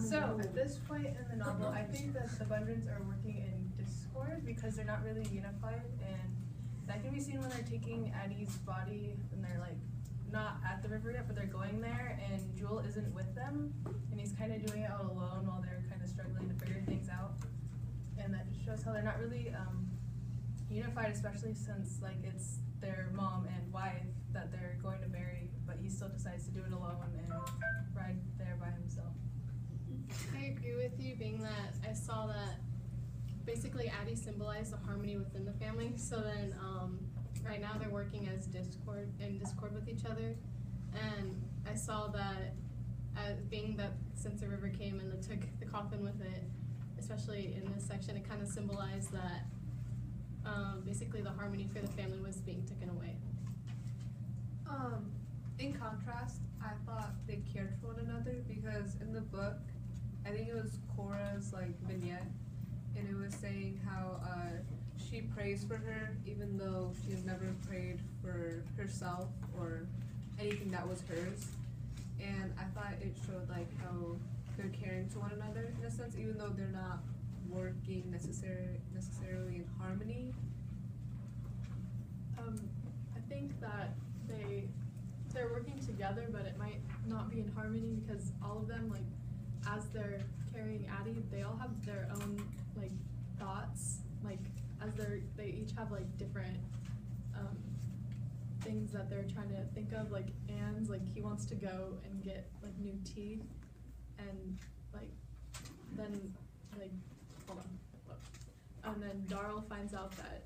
So at this point in the novel, I think that the Bundrans are working in discord because they're not really unified, and that can be seen when they're taking Addie's body and they're like not at the river yet, but they're going there, and Jewel isn't with them, and he's kind of doing it all alone while they're kind of struggling to figure things out, and that just shows how they're not really unified, especially since like it's their mom and wife that they're going to bury, but he still decides to do it alone and ride there by himself. I agree with you, being that I saw that basically Addie symbolized the harmony within the family. So then right now they're working as discord with each other, and I saw that being that since the river came and they took the coffin with it, especially in this section, it kind of symbolized that basically the harmony for the family was being taken away. In contrast, I thought they cared for one another, because in the book, I think it was Cora's like vignette, and it was saying how she prays for her even though she has never prayed for herself or anything that was hers. And I thought it showed like how they're caring to one another in a sense, even though they're not working necessarily in harmony. I think that they're working together, but it might not be in harmony because all of them, like, as they're carrying Addie, they all have their own like thoughts, like as they each have like different things that they're trying to think of. Like Anne's, like he wants to go and get like new teeth, and like then like hold on, and then Darryl finds out that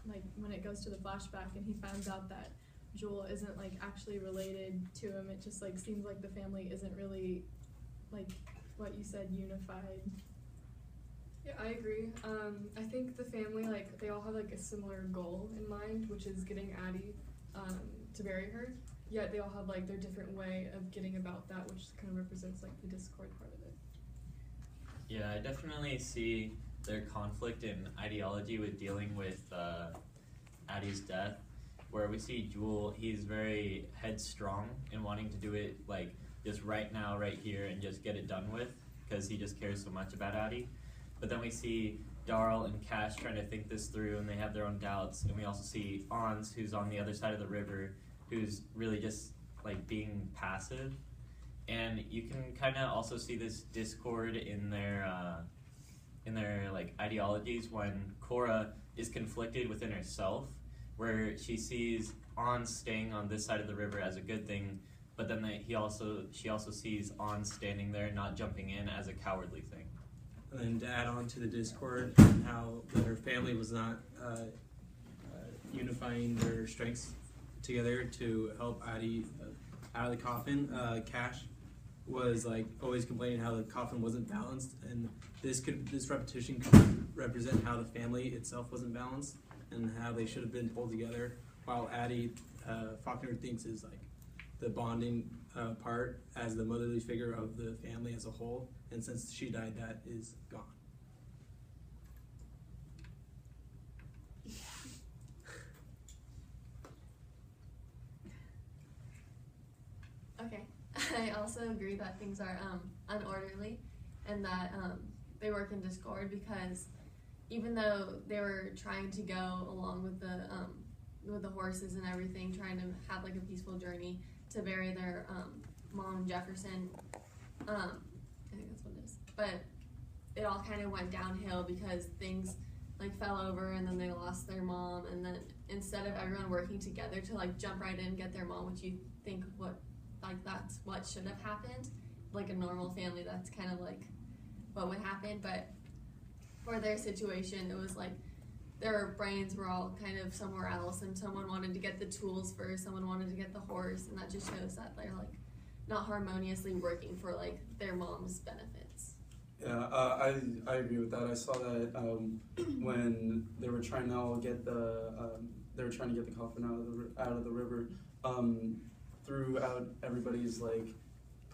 like when it goes to the flashback and he finds out that Jewel isn't like actually related to him, it just like seems like the family isn't really like what you said, unified. Yeah, I agree. I think the family, like, they all have like a similar goal in mind, which is getting Addie to bury her. Yet they all have like their different way of getting about that, which kind of represents like the discord part of it. Yeah, I definitely see their conflict in ideology with dealing with Addie's death, where we see Jewel, he's very headstrong in wanting to do it like just right now, right here, and just get it done with, because he just cares so much about Addie. But then we see Darryl and Cash trying to think this through, and they have their own doubts. And we also see Ons, who's on the other side of the river, who's really just like being passive. And you can kind of also see this discord in their like ideologies when Cora is conflicted within herself, where she sees Ons staying on this side of the river as a good thing, but then she also sees Ons standing there not jumping in as a cowardly thing. And to add on to the discord and how her family was not unifying their strengths together to help Addie out of the coffin, Cash was like always complaining how the coffin wasn't balanced, and this repetition could represent how the family itself wasn't balanced and how they should have been pulled together, while Addie, Faulkner thinks is like the bonding part as the motherly figure of the family as a whole, and since she died, that is gone. Okay, I also agree that things are unorderly, and that they work in discord, because even though they were trying to go along with the horses and everything, trying to have like a peaceful journey to bury their mom, Jefferson, I think that's what it is, but it all kind of went downhill because things like fell over, and then they lost their mom, and then instead of everyone working together to like jump right in and get their mom, which you think that's what should have happened, like a normal family, that's kind of like what would happen, but for their situation, it was like their brains were all kind of somewhere else, and someone wanted to get the tools first, someone wanted to get the horse, and that just shows that they're like not harmoniously working for like their mom's benefits. Yeah, I agree with that. I saw that when they were trying to get the coffin out of the river. Throughout everybody's like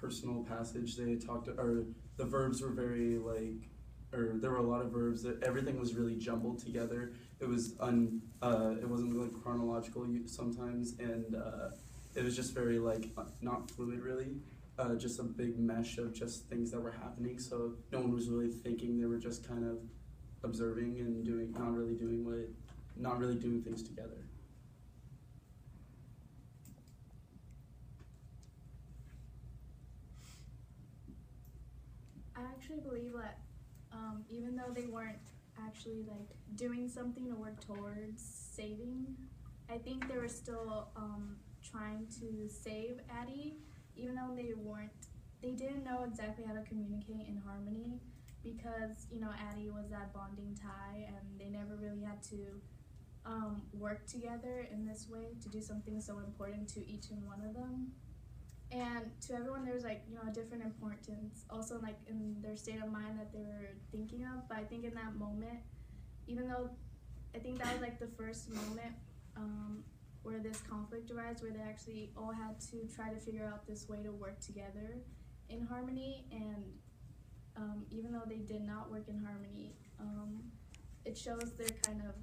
personal passage, they talked, or the verbs were very like, or there were a lot of verbs that everything was really jumbled together. It was it wasn't like chronological sometimes, and it was just very like not fluid really. just a big mesh of just things that were happening. So no one was really thinking; they were just kind of observing and not really doing things together. I actually believe that even though they weren't actually like doing something to work towards saving, I think they were still trying to save Addie, even though they didn't know exactly how to communicate in harmony, because Addie was that bonding tie, and they never really had to work together in this way to do something so important to each and one of them. And to everyone, there's a different importance, also like in their state of mind that they were thinking of. But I think in that moment, even though I think that was like the first moment where this conflict arose, where they actually all had to try to figure out this way to work together in harmony. And even though they did not work in harmony, it shows their kind of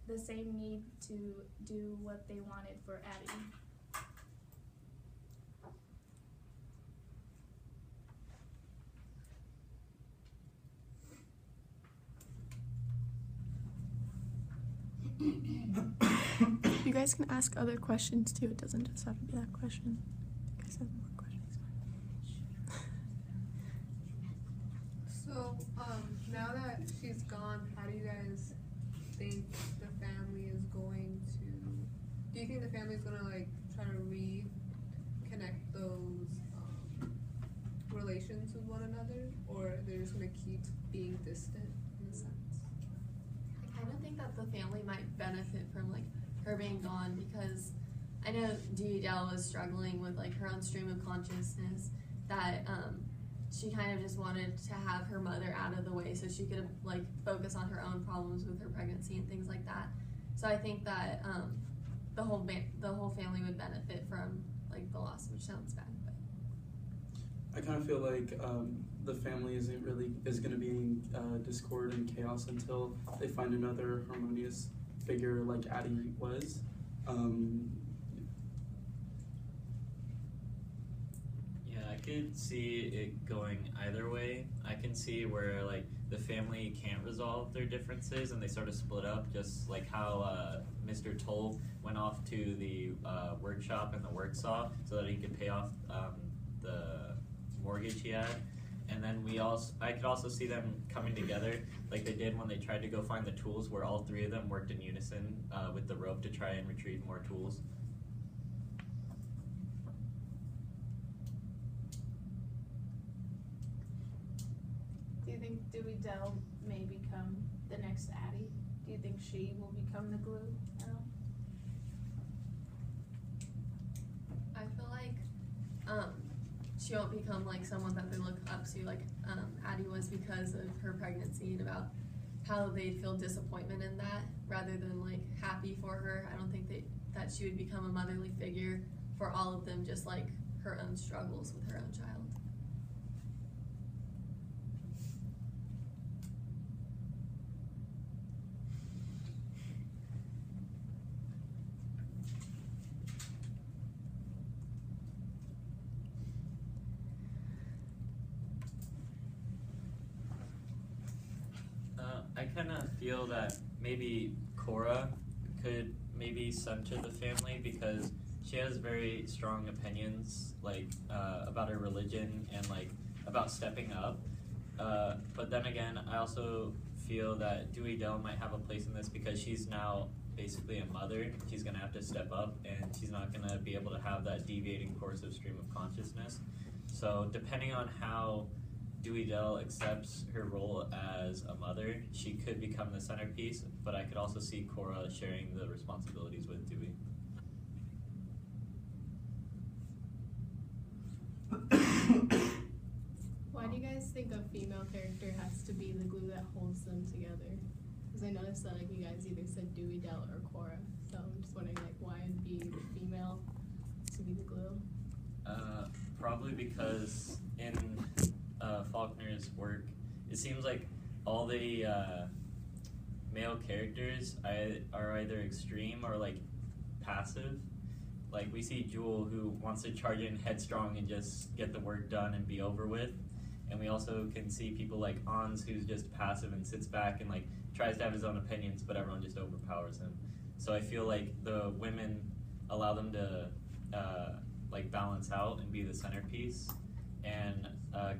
the same need to do what they wanted for Addie. You guys can ask other questions too. It doesn't just have to be that question. You guys have more questions. So, now that she's gone, how do you guys think the family is going to? Do you think the family is gonna like try to reconnect those relations with one another, or they're just gonna keep being distant in a sense? I kind of think that the family might benefit from like her being gone, because I know Dee Dell was struggling with like her own stream of consciousness, that she kind of just wanted to have her mother out of the way so she could like focus on her own problems with her pregnancy and things like that. So I think that the whole family would benefit from like the loss, which sounds bad, but I kind of feel like the family is going to be in discord and chaos until they find another harmonious figure like Addie was. Yeah, I could see it going either way. I can see where like the family can't resolve their differences and they sort of split up, just like how Mr. Toll went off to the workshop and the work saw so that he could pay off the mortgage he had. And then I could also see them coming together like they did when they tried to go find the tools, where all three of them worked in unison with the rope to try and retrieve more tools. Do you think Dewey Dell may become the next Addie? Do you think she will become the glue at all? I feel like she won't become like someone that they look up to, like Addie was, because of her pregnancy and about how they'd feel disappointment in that rather than like happy for her. I don't think that she would become a motherly figure for all of them, just like her own struggles with her own child. I kind of feel that maybe Cora could maybe center the family, because she has very strong opinions like about her religion and like about stepping up. But then again, I also feel that Dewey Dell might have a place in this, because she's now basically a mother. She's gonna have to step up, and she's not gonna be able to have that deviating course of stream of consciousness. So depending on how Dewey Dell accepts her role as a mother, she could become the centerpiece, but I could also see Cora sharing the responsibilities with Dewey. Why do you guys think a female character has to be the glue that holds them together? Because I noticed that like you guys either said Dewey Dell or Cora, so I'm just wondering like why it'd be the female to be the glue. Probably because in Faulkner's work, it seems like all the male characters are either extreme or like passive, like we see Jewel who wants to charge in headstrong and just get the work done and be over with. And we also can see people like Ans, who's just passive and sits back and like tries to have his own opinions, but everyone just overpowers him. So I feel like the women allow them to like balance out and be the centerpiece. And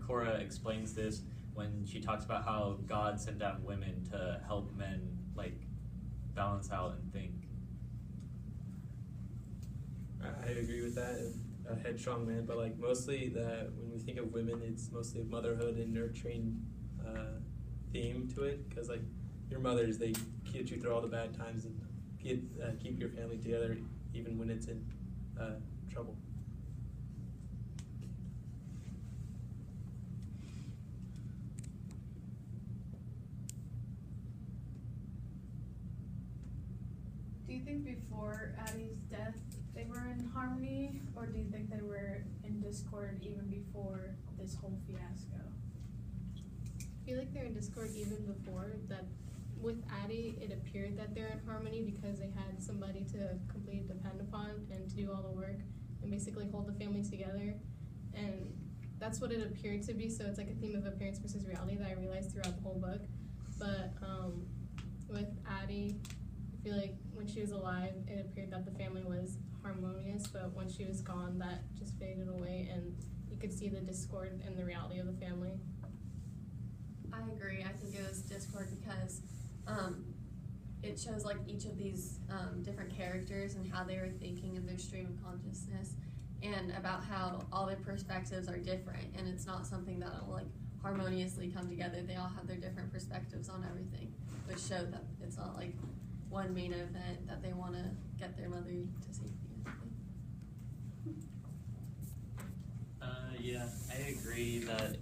Cora explains this when she talks about how God sent down women to help men like balance out and think. I agree with that. A headstrong man, but like mostly that when we think of women, it's mostly motherhood and nurturing theme to it. Because like your mothers, they get you through all the bad times and keep your family together even when it's in trouble. Do you think before Addie's death they were in harmony, or do you think they were in discord even before this whole fiasco? I feel like they're in discord even before that. With Addie, it appeared that they're in harmony because they had somebody to completely depend upon and to do all the work and basically hold the family together. And that's what it appeared to be, so it's like a theme of appearance versus reality that I realized throughout the whole book. But with Addie, I feel like when she was alive, it appeared that the family was harmonious, but when she was gone, that just faded away, and you could see the discord in the reality of the family. I agree. I think it was discord because it shows like each of these different characters and how they were thinking in their stream of consciousness, and about how all their perspectives are different, and it's not something that will like harmoniously come together. They all have their different perspectives on everything, which show that it's not like one main event that they want to get their mother to safety. Yeah, I agree that